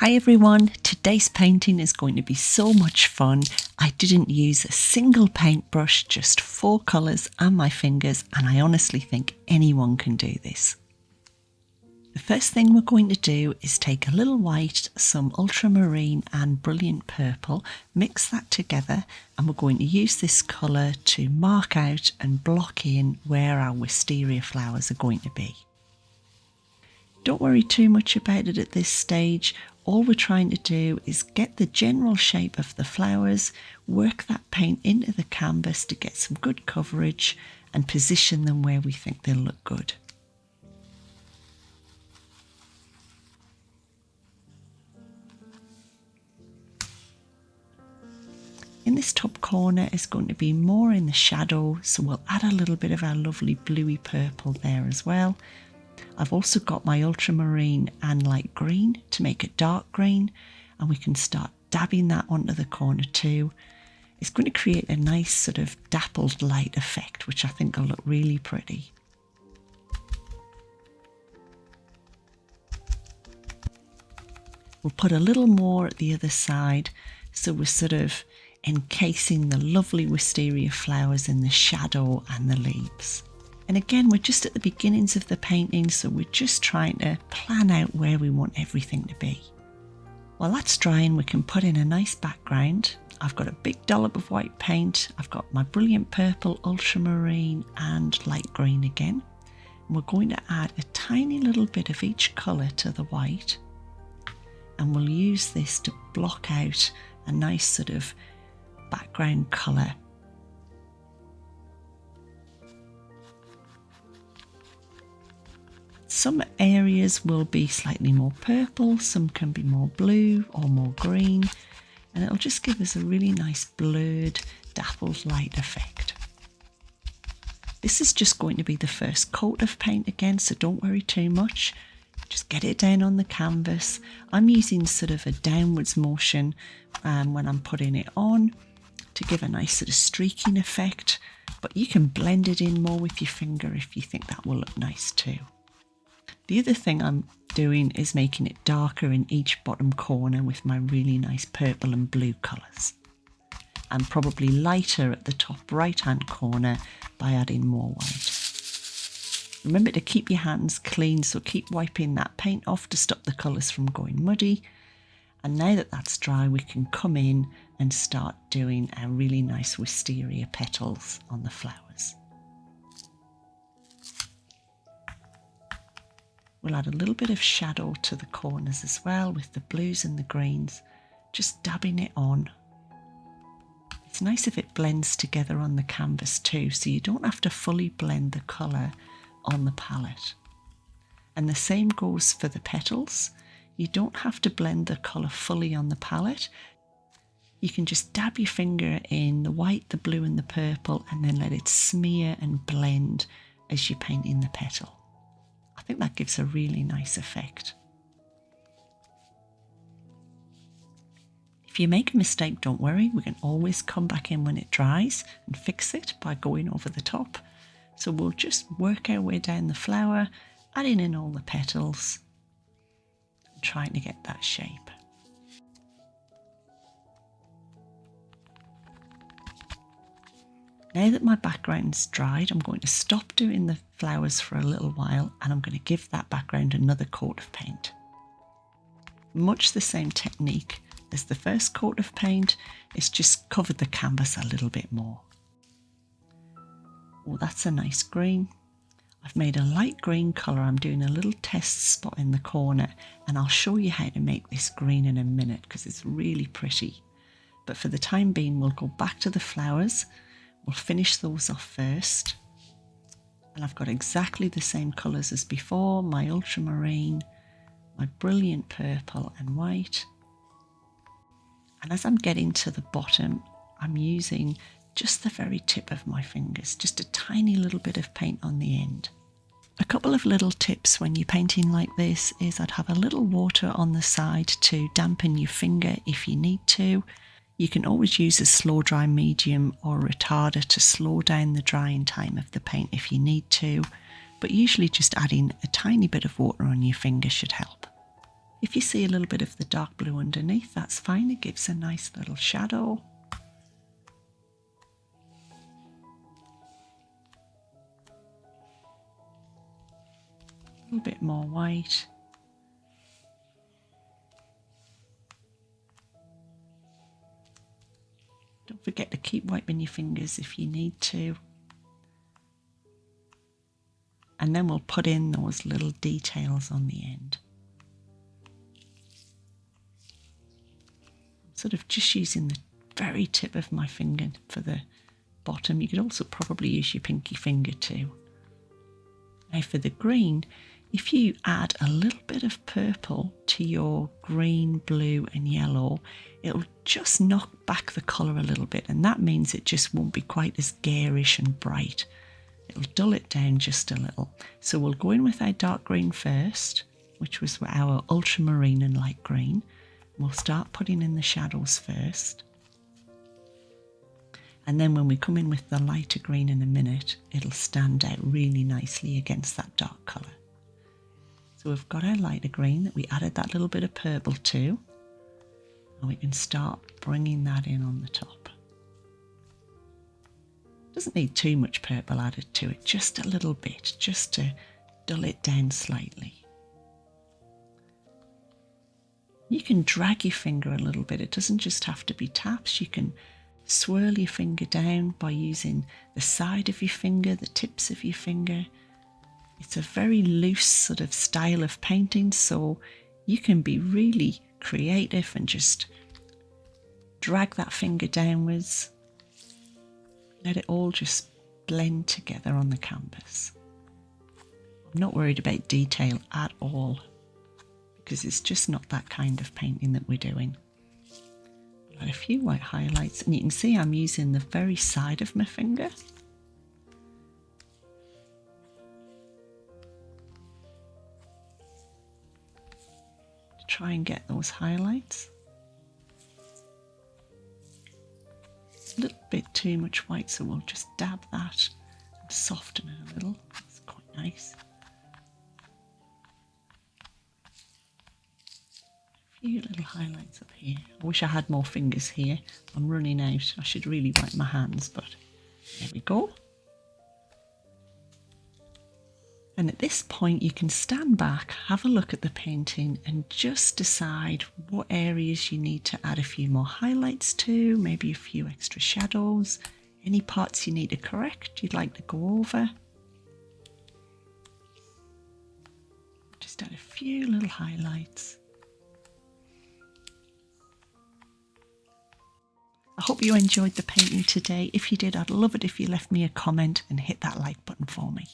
Hi everyone, today's painting is going to be so much fun. I didn't use a single paintbrush, just 4 colours and my fingers, and I honestly think anyone can do this. The first thing we're going to do is take a little white, some ultramarine and brilliant purple, mix that together, and we're going to use this colour to mark out and block in where our wisteria flowers are going to be. Don't worry too much about it at this stage. All we're trying to do is get the general shape of the flowers, work that paint into the canvas to get some good coverage and position them where we think they'll look good. In this top corner is going to be more in the shadow, so we'll add a little bit of our lovely bluey purple there as well. I've also got my ultramarine and light green to make it dark green, and we can start dabbing that onto the corner too. It's going to create a nice sort of dappled light effect, which I think will look really pretty. We'll put a little more at the other side, so we're sort of encasing the lovely wisteria flowers in the shadow and the leaves. And again, we're just at the beginnings of the painting, so we're just trying to plan out where we want everything to be. While that's drying, we can put in a nice background. I've got a big dollop of white paint. I've got my brilliant purple, ultramarine and light green again. And we're going to add a tiny little bit of each colour to the white. And we'll use this to block out a nice sort of background colour. Some areas will be slightly more purple, some can be more blue or more green, and it'll just give us a really nice blurred, dappled light effect. This is just going to be the first coat of paint again, so don't worry too much. Just get it down on the canvas. I'm using sort of a downwards motion when I'm putting it on to give a nice sort of streaking effect, but you can blend it in more with your finger if you think that will look nice too. The other thing I'm doing is making it darker in each bottom corner with my really nice purple and blue colours, and probably lighter at the top right hand corner by adding more white. Remember to keep your hands clean, so keep wiping that paint off to stop the colours from going muddy. And now that that's dry, we can come in and start doing our really nice wisteria petals on the flowers. We'll add a little bit of shadow to the corners as well with the blues and the greens, just dabbing it on. It's nice if it blends together on the canvas too, so you don't have to fully blend the colour on the palette. And the same goes for the petals. You don't have to blend the colour fully on the palette. You can just dab your finger in the white, the blue and the purple, and then let it smear and blend as you're painting the petal. I think that gives a really nice effect. If you make a mistake, don't worry, we can always come back in when it dries and fix it by going over the top. So we'll just work our way down the flower, adding in all the petals and trying to get that shape. Now that my background's dried, I'm going to stop doing the flowers for a little while, and I'm going to give that background another coat of paint. Much the same technique as the first coat of paint, it's just covered the canvas a little bit more. Oh, that's a nice green. I've made a light green colour. I'm doing a little test spot in the corner, and I'll show you how to make this green in a minute because it's really pretty. But for the time being, we'll go back to the flowers. We'll finish those off first. And I've got exactly the same colours as before, my ultramarine, my brilliant purple and white. And as I'm getting to the bottom, I'm using just the very tip of my fingers, just a tiny little bit of paint on the end. A couple of little tips when you're painting like this is I'd have a little water on the side to dampen your finger if you need to. You can always use a slow dry medium or retarder to slow down the drying time of the paint if you need to, but usually just adding a tiny bit of water on your finger should help. If you see a little bit of the dark blue underneath, that's fine. It gives a nice little shadow. A little bit more white. Don't forget to keep wiping your fingers if you need to. And then we'll put in those little details on the end. I'm sort of just using the very tip of my finger for the bottom. You could also probably use your pinky finger too. Now for the green, if you add a little bit of purple to your green, blue and yellow, it'll just knock back the colour a little bit, and that means it just won't be quite as garish and bright. It'll dull it down just a little. So we'll go in with our dark green first, which was our ultramarine and light green. We'll start putting in the shadows first. And then when we come in with the lighter green in a minute, it'll stand out really nicely against that dark colour. So we've got our lighter green that we added that little bit of purple to, and we can start bringing that in on the top. Doesn't need too much purple added to it, just a little bit, just to dull it down slightly. You can drag your finger a little bit, it doesn't just have to be taps. You can swirl your finger down by using the side of your finger, the tips of your finger. It's a very loose sort of style of painting, so you can be really creative and just drag that finger downwards. Let it all just blend together on the canvas. I'm not worried about detail at all, because it's just not that kind of painting that we're doing. I've got a few white highlights, and you can see I'm using the very side of my finger. To try and get those highlights. A little bit too much white, so we'll just dab that and soften it a little. That's quite nice. A few little highlights up here. I wish I had more fingers here. I'm running out. I should really wipe my hands, but there we go. And at this point you can stand back, have a look at the painting and just decide what areas you need to add a few more highlights to, maybe a few extra shadows, any parts you need to correct, you'd like to go over. Just add a few little highlights. I hope you enjoyed the painting today. If you did, I'd love it if you left me a comment and hit that like button for me.